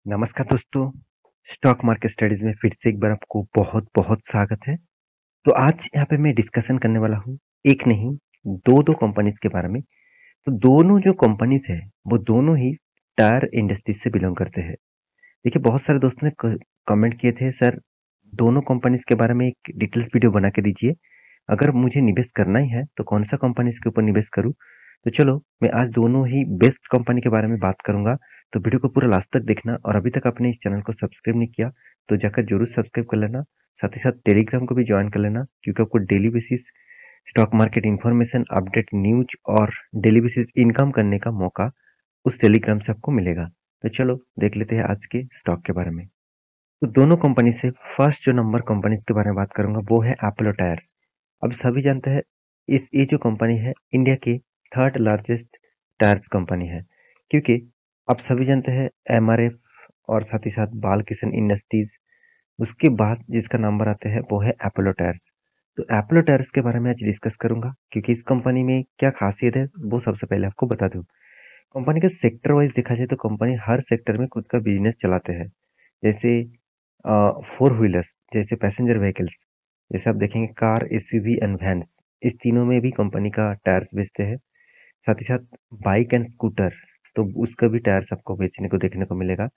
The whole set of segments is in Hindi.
नमस्कार दोस्तों, स्टॉक मार्केट स्टडीज़ में फिर से एक बार आपको बहुत-बहुत स्वागत है। तो आज यहाँ पे मैं डिस्कशन करने वाला हूँ, एक नहीं 2-2 कंपनीज़ के बारे में। तो दोनों जो कंपनीज़ हैं, वो दोनों ही टायर इंडस्ट्रीज़ से बिलॉन्ग करते हैं। देखिए बहुत सारे दोस्तों ने क कमेंट किए थे सर दोनों कंपनीज़ के बारे में एक डिटेल्स वीडियो बना के दीजिए। अगर मुझे निवेश करना ही है तो कौन-सा कंपनीज़ के ऊपर निवेश करूँ? तो चलो मैं आज दोनों ही बेस्ट कंपनी के बारे में बात करूँगा। तो वीडियो को पूरा लास्ट तक देखना और अभी तक आपने इस चैनल को सब्सक्राइब नहीं किया तो जाकर ज़रूर सब्सक्राइब कर लेना। साथ ही साथ टेलीग्राम को भी जॉइन कर लेना क्योंकि आपको daily basis stock market information, update, news और डेली बेसिस इनकम करने का मौका उस टेलीग्राम से आपको मिलेगा। तो चलो देख लेते हैं आज के स्टॉक के बारे में। तो दोनों कंपनी से फर्स्ट जो नंबर कंपनीज के बारे में बात करूंगा वो है अपोलो टायर्स। अब सभी जानते हैं इस ये जो कंपनी है इंडिया की थर्ड लार्जेस्ट टायर्स कंपनी है क्योंकि अब सभी जानते हैं एमआरएफ और साथ ही साथ बालकिशन इंडस्ट्रीज उसके बाद जिसका नंबर आता है वो है अपोलो टायर्स। तो अपोलो टायर्स के बारे में आज डिस्कस करूंगा क्योंकि इस कंपनी में क्या खासियत है वो सबसे पहले आपको बता दूं। कंपनी का सेक्टर वाइज देखा जाए तो कंपनी हर सेक्टर में खुद का बिजनेस चलाते हैं। जैसे फोर व्हीलर्स जैसे पैसेंजर व्हीकल्स, जैसे आप देखेंगे कार, एसयूवी एंड वैन्स, इस तीनों में भी कंपनी का टायर्स बेचते हैं। साथ ही साथ बाइक एंड स्कूटर, तो उसका भी टायर्स आपको बेचने को देखने को मिलेगा।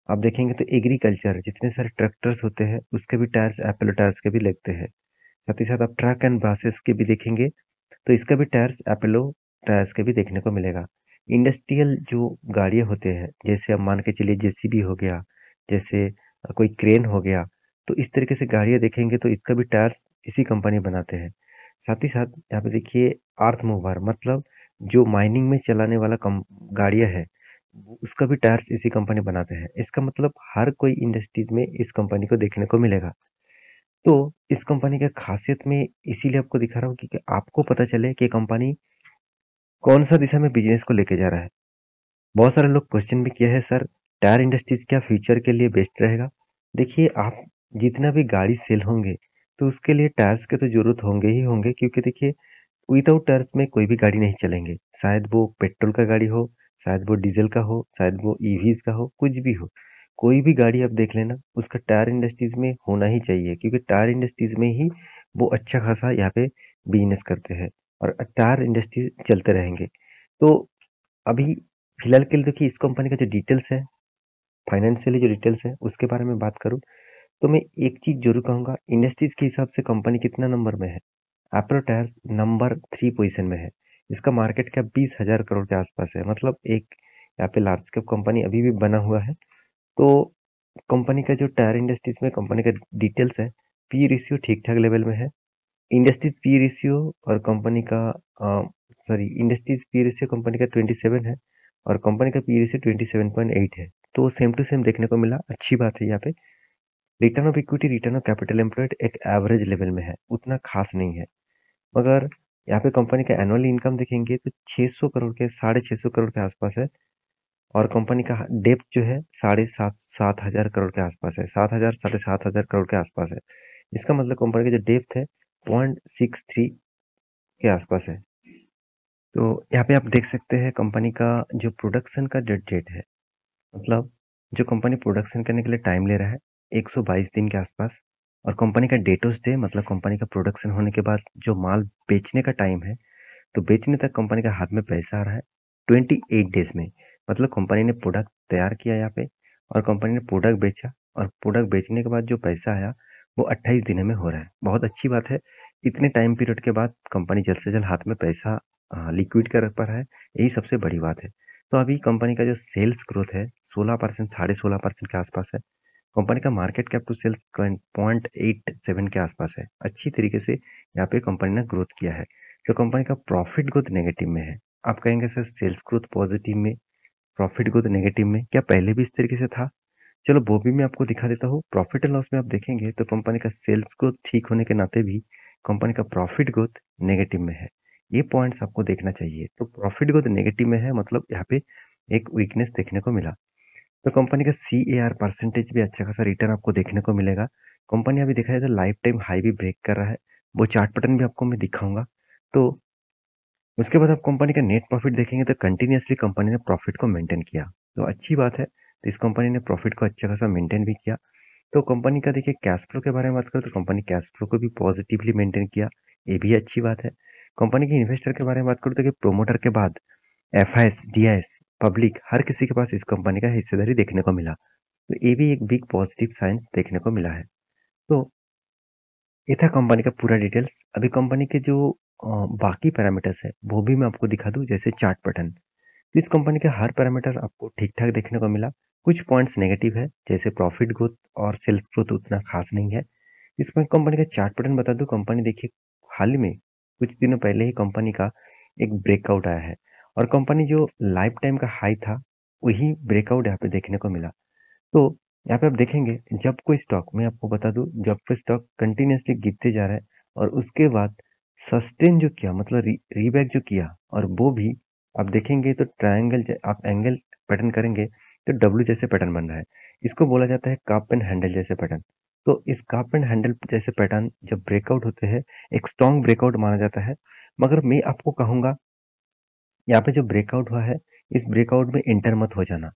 आप देखेंगे तो एग्रीकल्चर जितने सारे ट्रैक्टर्स होते हैं उसके भी टायर्स एपोलो टायर्स के भी लगते हैं। साथ ही साथ आप ट्रक एंड बसेस के भी देखेंगे तो इसका भी टायर्स अपोलो टायर्स के भी देखने को मिलेगा। इंडस्ट्रियल जो गाड़ियाँ होते हैं, जैसे आप मान के चलिए जेसीबी हो गया, जैसे कोई क्रेन हो गया, तो इस तरीके से गाड़ियाँ देखेंगे तो इसका भी टायर्स इसी कंपनी बनाते हैं। साथ ही साथ यहाँ पे देखिए अर्थ मूवर मतलब जो माइनिंग में चलाने वाला गाड़ियाँ है, उसका भी टायर्स इसी कंपनी बनाते हैं। इसका मतलब हर कोई इंडस्ट्रीज में इस कंपनी को देखने को मिलेगा। तो इस कंपनी का खासियत में इसीलिए आपको दिखा रहा हूँ क्योंकि आपको पता चले कि कंपनी कौन सा दिशा में बिजनेस को लेके जा रहा है। बहुत सारे लोग क्वेश्चन भी किया है सर टायर इंडस्ट्रीज क्या फ्यूचर के लिए बेस्ट रहेगा। देखिए आप जितना भी गाड़ी सेल होंगे तो उसके लिए टायर्स के तो जरूरत होंगे ही होंगे क्योंकि देखिए विदाउट टायर्स में कोई भी गाड़ी नहीं चलेंगे। शायद वो पेट्रोल का गाड़ी हो, शायद वो डीजल का हो, शायद वो ईवीज का हो, कुछ भी हो। कोई भी गाड़ी आप देख लेना उसका टायर इंडस्ट्रीज में होना ही चाहिए क्योंकि टायर इंडस्ट्रीज में ही वो अच्छा खासा यहाँ पे बिजनेस करते हैं और टायर इंडस्ट्री चलते रहेंगे। तो अभी फिलहाल के लिए देखिए इस कंपनी का जो डिटेल्स है, फाइनेंशियली जो डिटेल्स है उसके बारे में बात करूँ तो मैं एक चीज जरूर कहूंगा, इंडस्ट्रीज के हिसाब से कंपनी कितना नंबर में है। एप्रो टायर्स नंबर 3 पोजीशन में है। इसका मार्केट कैप 20,000 करोड़ के आसपास है। मतलब एक यहाँ पे लार्ज कैप कंपनी अभी भी बना हुआ है। तो कंपनी का जो टायर इंडस्ट्रीज में कंपनी का डिटेल्स है, पी रेशियो ठीक ठाक लेवल में है। इंडस्ट्रीज पी रेशियो और कंपनी का इंडस्ट्रीज पी रेशियो कंपनी का 27 है और कंपनी का पी रेशियो 27.8 है। तो सेम टू सेम देखने को मिला, अच्छी बात है। यहाँ पे return of equity, return of capital employed एक एवरेज लेवल में है, उतना खास नहीं है। मगर यहाँ पे कंपनी का एनुअल इनकम देखेंगे तो 600 करोड़ के 650 करोड़ के आसपास है और कंपनी का डेप्थ जो है 7,500 करोड़ के आसपास है, 7,000 7,500 करोड़ के आसपास है। इसका मतलब कंपनी का जो डेप्थ है 0.63 के आसपास है। तो यहाँ पे आप देख सकते हैं कंपनी का जो प्रोडक्शन का डेट है, मतलब जो कंपनी प्रोडक्शन करने के लिए टाइम ले रहा है 122 दिन के आसपास। और कंपनी का डेटोस डे मतलब कंपनी का प्रोडक्शन होने के बाद जो माल बेचने का टाइम है, तो बेचने तक कंपनी का हाथ में पैसा आ रहा है 28 डेज में। मतलब कंपनी ने प्रोडक्ट तैयार किया यहाँ पे और कंपनी ने प्रोडक्ट बेचा और प्रोडक्ट बेचने के बाद जो पैसा आया वो 28 दिनों में हो रहा है। बहुत अच्छी बात है, इतने टाइम पीरियड के बाद कंपनी जल्द से जल्द हाथ में पैसा लिक्विड कर पा रहा है, यही सबसे बड़ी बात है। तो अभी कंपनी का जो सेल्स ग्रोथ है 16%, 16.5% के आसपास है। कंपनी का मार्केट कैप टू सेल्स 0.87 के आसपास है। अच्छी तरीके से यहाँ पे कंपनी ने ग्रोथ किया है। तो कंपनी का प्रॉफिट ग्रोथ नेगेटिव में है। आप कहेंगे सर सेल्स ग्रोथ पॉजिटिव में, प्रॉफिट ग्रोथ नेगेटिव में, क्या पहले भी इस तरीके से था? चलो वो भी मैं आपको दिखा देता हूँ। प्रॉफिट एंड लॉस में आप देखेंगे तो कंपनी का सेल्स ग्रोथ ठीक होने के नाते भी कंपनी का प्रॉफिट ग्रोथ नेगेटिव में है। ये पॉइंट्स आपको देखना चाहिए। तो प्रॉफिट ग्रोथ नेगेटिव में है मतलब यहाँ पे एक वीकनेस देखने को मिला। तो कंपनी का CAR परसेंटेज भी अच्छा खासा रिटर्न आपको देखने को मिलेगा। कंपनी अभी देखा जाए तो लाइफ टाइम हाई भी ब्रेक कर रहा है। वो चार्ट पैटर्न भी आपको मैं दिखाऊंगा। तो उसके बाद आप कंपनी का नेट प्रॉफिट देखेंगे तो कंटिन्यूअसली कंपनी ने प्रॉफिट को मेंटेन किया, तो अच्छी बात है। तो इस कंपनी ने प्रॉफिट को अच्छा खासा मेंटेन भी किया। तो कंपनी का देखिए कैश फ्लो के बारे में बात करें तो कंपनी कैश फ्लो को भी पॉजिटिवली मेंटेन किया, ये भी अच्छी बात है। कंपनी के इन्वेस्टर के बारे में बात करूँ तो प्रोमोटर के बाद एफआईएस, डीआईएस, पब्लिक हर किसी के पास इस कंपनी का हिस्सेदारी देखने को मिला। तो ये भी एक बिग पॉजिटिव साइंस देखने को मिला है। तो ये था कंपनी का पूरा डिटेल्स। अभी कंपनी के जो बाकी पैरामीटर्स है वो भी मैं आपको दिखा दूं, जैसे चार्ट पैटर्न। तो इस कंपनी के हर पैरामीटर आपको ठीक ठाक देखने को मिला। कुछ पॉइंट्स नेगेटिव है, जैसे प्रॉफिट ग्रोथ और सेल्स ग्रोथ उतना खास नहीं है। इसमें कंपनी का चार्ट पैटर्न बता दूं, कंपनी देखिए हाल ही में कुछ दिनों पहले ही कंपनी का एक ब्रेकआउट आया है और कंपनी जो लाइफ टाइम का हाई था वही ब्रेकआउट यहाँ पे देखने को मिला। तो यहाँ पे आप देखेंगे, जब कोई स्टॉक, मैं आपको बता दूं, जब कोई स्टॉक कंटिन्यूअसली गिरते जा रहा है और उसके बाद सस्टेन जो किया, मतलब रीबैक जो किया, और वो भी आप देखेंगे तो ट्रायंगल, आप एंगल पैटर्न करेंगे तो डब्ल्यू जैसे पैटर्न बन रहा है। इसको बोला जाता है कप एंड हैंडल जैसे पैटर्न। तो इस कप एंड हैंडल जैसे पैटर्न जब ब्रेकआउट होते हैं, एक स्ट्रॉन्ग ब्रेकआउट माना जाता है। मगर मैं आपको कहूंगा, यहाँ पे जो ब्रेकआउट हुआ है, इस ब्रेकआउट में इंटर मत हो जाना।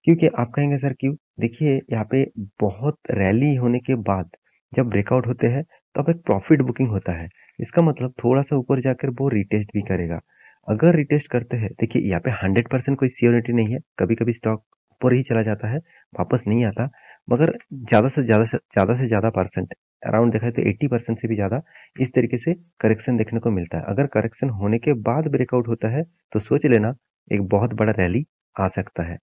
क्योंकि आप कहेंगे सर क्यों? देखिए यहाँ पे बहुत रैली होने के बाद जब ब्रेकआउट होते हैं तो अब एक प्रॉफिट बुकिंग होता है। इसका मतलब थोड़ा सा ऊपर जाकर वो रिटेस्ट भी करेगा। अगर रिटेस्ट करते हैं, देखिए यहाँ पे 100% कोई सियोरिटी नहीं है, कभी कभी स्टॉक ऊपर ही चला जाता है, वापस नहीं आता। मगर ज़्यादा परसेंट, अराउंड देखा है तो 80% से भी ज़्यादा इस तरीके से करेक्शन देखने को मिलता है। अगर करेक्शन होने के बाद ब्रेकआउट होता है तो सोच लेना एक बहुत बड़ा रैली आ सकता है।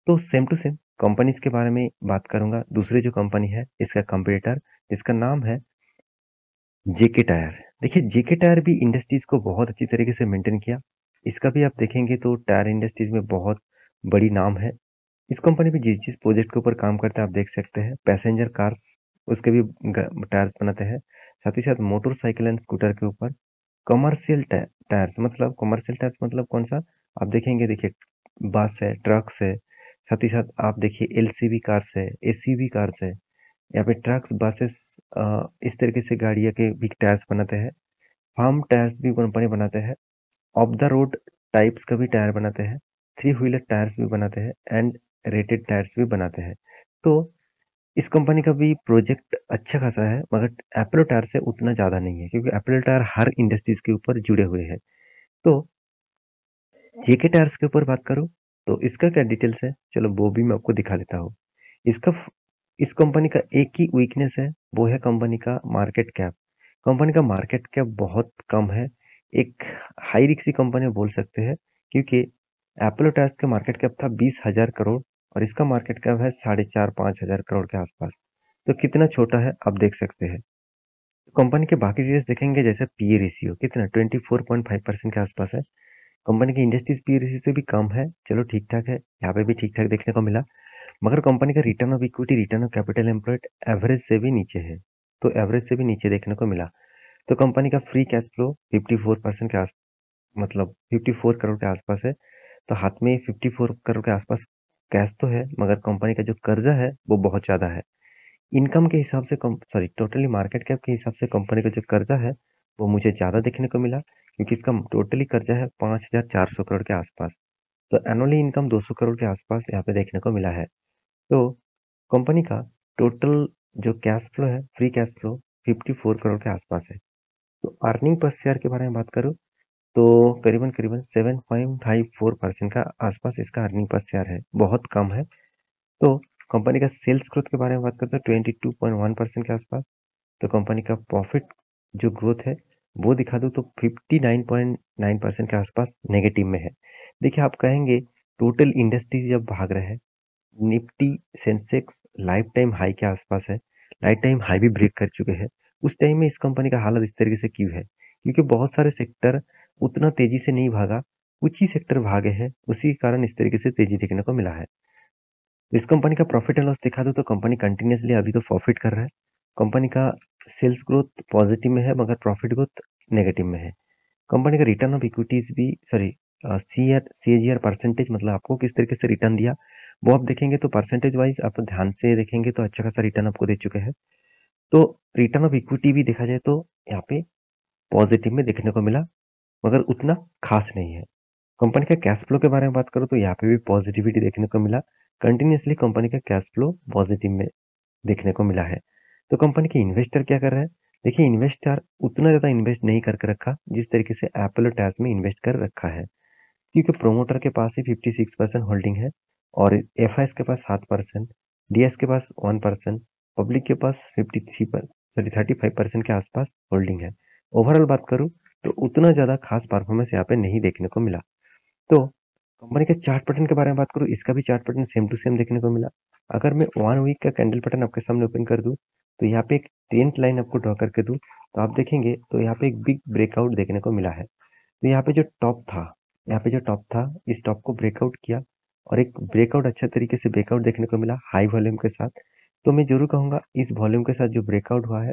तो सेम टू सेम कंपनीज के बारे में बात करूंगा। दूसरी जो कंपनी है, इसका कंपटीटर, जिसका नाम है जेके टायर। देखिए जेके टायर भी इंडस्ट्रीज को बहुत अच्छी तरीके से मेंटेन किया। इसका भी आप देखेंगे तो टायर इंडस्ट्रीज में बहुत बड़ी नाम है। इस कंपनी भी जिस जिस प्रोजेक्ट के ऊपर काम करता है आप देख सकते हैं, पैसेंजर कार्स उसके भी टायर्स बनाते हैं। साथ ही साथ मोटरसाइकिल एंड स्कूटर के ऊपर कमर्शियल टायर्स, मतलब कमर्शियल टायर्स मतलब कौन सा? आप देखेंगे, देखिए बस है, ट्रक्स है, साथ ही साथ आप देखिए एलसीवी कार्स है, एसयूवी कार्स है। यहाँ पे ट्रक्स, बसेस, इस तरीके से गाड़ियाँ के भी टायर्स बनाते हैं। फार्म टायर्स भी कंपनी बनाते हैं। ऑफ द रोड टाइप्स का भी टायर बनाते हैं। थ्री व्हीलर टायर्स भी बनाते हैं एंड रेटेड टायर्स भी बनाते हैं। तो इस कंपनी का भी प्रोजेक्ट अच्छा खासा है, मगर एप्पल टायर से उतना ज़्यादा नहीं है, क्योंकि एप्पल टायर हर इंडस्ट्रीज के ऊपर जुड़े हुए हैं। तो जेके टायर्स के ऊपर बात करूँ तो इसका क्या डिटेल्स है, चलो वो भी मैं आपको दिखा देता हूँ। इसका इस कंपनी का एक ही वीकनेस है, वो है कंपनी का मार्केट कैप। कंपनी का मार्केट कैप बहुत कम है। एक हाई रिस्की कंपनी बोल सकते हैं, क्योंकि एप्पल टायर्स का मार्केट कैप था 20,000 करोड़ और इसका मार्केट कैप है 4,500-5,000 करोड़ के आसपास। तो कितना छोटा है आप देख सकते हैं। कंपनी के बाकी डिटेल्स देखेंगे, जैसे पीए रेशियो कितना 24.5% के आसपास है। कंपनी की इंडस्ट्रीज पीए रेशियो से भी कम है, चलो ठीक ठाक है, यहाँ पे भी ठीक ठाक देखने को मिला। मगर कंपनी का return of equity, return of capital employed average से भी नीचे है, तो एवरेज से भी नीचे देखने को मिला। तो कंपनी का फ्री कैश फ्लो 54% के आस, मतलब 54 करोड़ के आसपास है। तो हाथ में 54 करोड़ के आसपास कैश तो है, मगर कंपनी का जो कर्जा है वो बहुत ज़्यादा है। इनकम के हिसाब से कम, सॉरी, टोटली मार्केट कैप के हिसाब से कंपनी का जो कर्जा है वो मुझे ज़्यादा देखने को मिला, क्योंकि इसका टोटली कर्जा है 5,400 करोड़ के आसपास। तो एनुअली इनकम 200 करोड़ के आसपास यहाँ पे देखने को मिला है। तो कंपनी का टोटल जो कैश फ्लो है, फ्री कैश फ्लो 54 करोड़ के आसपास है। तो अर्निंग पर शेयर के बारे में बात करूँ तो करीबन करीबन 7.54% का आसपास इसका अर्निंग पर शेयर है, बहुत कम है। तो कंपनी का सेल्स ग्रोथ के बारे में बात करते हैं 22.1% के आसपास। तो कंपनी का प्रॉफिट जो ग्रोथ है वो दिखा दूँ तो 59.9% के आसपास नेगेटिव में है। देखिए आप कहेंगे टोटल इंडस्ट्री जब भाग रहे हैं, Nifty Sensex life time high के आसपास है, लाइफ टाइम हाई भी ब्रेक कर चुके हैं, उस टाइम में इस कंपनी का हालत इस तरीके से क्यों है? क्योंकि बहुत सारे सेक्टर उतना तेजी से नहीं भागा, कुछ ही सेक्टर भागे हैं, उसी के कारण इस तरीके से तेजी देखने को मिला है। तो इस कंपनी का प्रॉफिट एंड लॉस दिखा दूं तो कंपनी कंटिन्यूसली अभी तो प्रॉफिट कर रहा है। कंपनी का सेल्स ग्रोथ पॉजिटिव में है, मगर प्रॉफिट ग्रोथ नेगेटिव में है। कंपनी का रिटर्न ऑफ इक्विटीज भी, सॉरी, सीएजीआर परसेंटेज, मतलब आपको किस तरीके से रिटर्न दिया वो आप देखेंगे तो परसेंटेज वाइज आप ध्यान से देखेंगे तो अच्छा खासा रिटर्न आपको दे चुके हैं। तो रिटर्न ऑफ इक्विटी भी देखा जाए तो यहाँ पे पॉजिटिव में देखने को मिला, मगर उतना खास नहीं है। कंपनी का कैश फ्लो के बारे में बात करूँ तो यहाँ पे भी पॉजिटिविटी देखने को मिला। कंटिन्यूअसली कंपनी का कैश फ्लो पॉजिटिव में देखने को मिला है। तो कंपनी के इन्वेस्टर क्या कर रहे हैं? देखिए, इन्वेस्टर उतना ज़्यादा इन्वेस्ट नहीं करके रखा जिस तरीके से एपोलो टायर्स में इन्वेस्ट कर रखा है, क्योंकि प्रोमोटर के पास ही 56% होल्डिंग है और एफआईएस के पास 7%, डीएस के पास 1%, पब्लिक के पास 35% के आसपास होल्डिंग है। ओवरऑल बात करूँ तो उतना ज़्यादा खास परफॉर्मेंस यहाँ पे नहीं देखने को मिला। तो कंपनी के चार्ट पैटर्न के बारे में बात करूँ, इसका भी chart pattern same to same देखने को मिला। अगर मैं 1 वीक का कैंडल पैटर्न आपके सामने ओपन कर दूँ, तो यहाँ पे एक ट्रेंड लाइन आपको ड्रॉ करके दूँ, तो आप देखेंगे तो यहाँ पे एक बिग ब्रेकआउट देखने को मिला है। तो यहाँ पे जो टॉप था, इस टॉप को ब्रेकआउट किया और एक ब्रेकआउट अच्छा तरीके से ब्रेकआउट देखने को मिला हाई वॉल्यूम के साथ। तो मैं ज़रूर कहूँगा इस वॉल्यूम के साथ जो ब्रेकआउट हुआ है,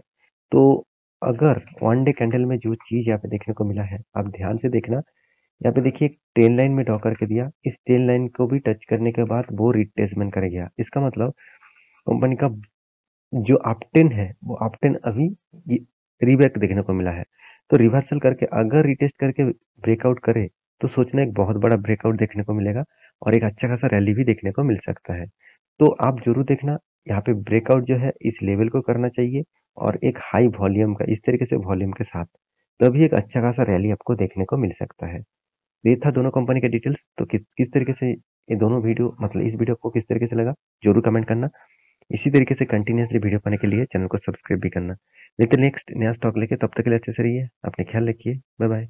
तो अगर 1 डे कैंडल में जो चीज़ यहाँ पे देखने को मिला है, आप ध्यान से देखना। यहाँ पे देखिए एक ट्रेल लाइन में ड्रॉ करके दिया, इस ट्रेल लाइन को भी टच करने के बाद वो रिट्रेसमेंट कर गया। इसका मतलब कंपनी का जो अपट्रेंड है, वो अपट्रेंड अभी ये रीबैक देखने को मिला है। तो रिवर्सल करके अगर रिटेस्ट करके ब्रेकआउट करे, तो सोचना एक बहुत बड़ा ब्रेकआउट देखने को मिलेगा और एक अच्छा खासा रैली भी देखने को मिल सकता है। तो आप ज़रूर देखना, यहाँ पे ब्रेकआउट जो है इस लेवल को करना चाहिए और एक हाई वॉल्यूम का इस तरीके से वॉल्यूम के साथ, तभी एक अच्छा खासा रैली आपको देखने को मिल सकता है। ये था दोनों कंपनी के डिटेल्स। तो किस किस तरीके से ये दोनों वीडियो मतलब इस वीडियो आपको किस तरीके से लगा, ज़रूर कमेंट करना। इसी तरीके से कंटिन्यूअसली वीडियो पाने के लिए चैनल को सब्सक्राइब भी करना। मिलते हैं नेक्स्ट नया स्टॉक लेके, तब तक के लिए अच्छे से रहिए, अपने ख्याल रखिए। Bye bye.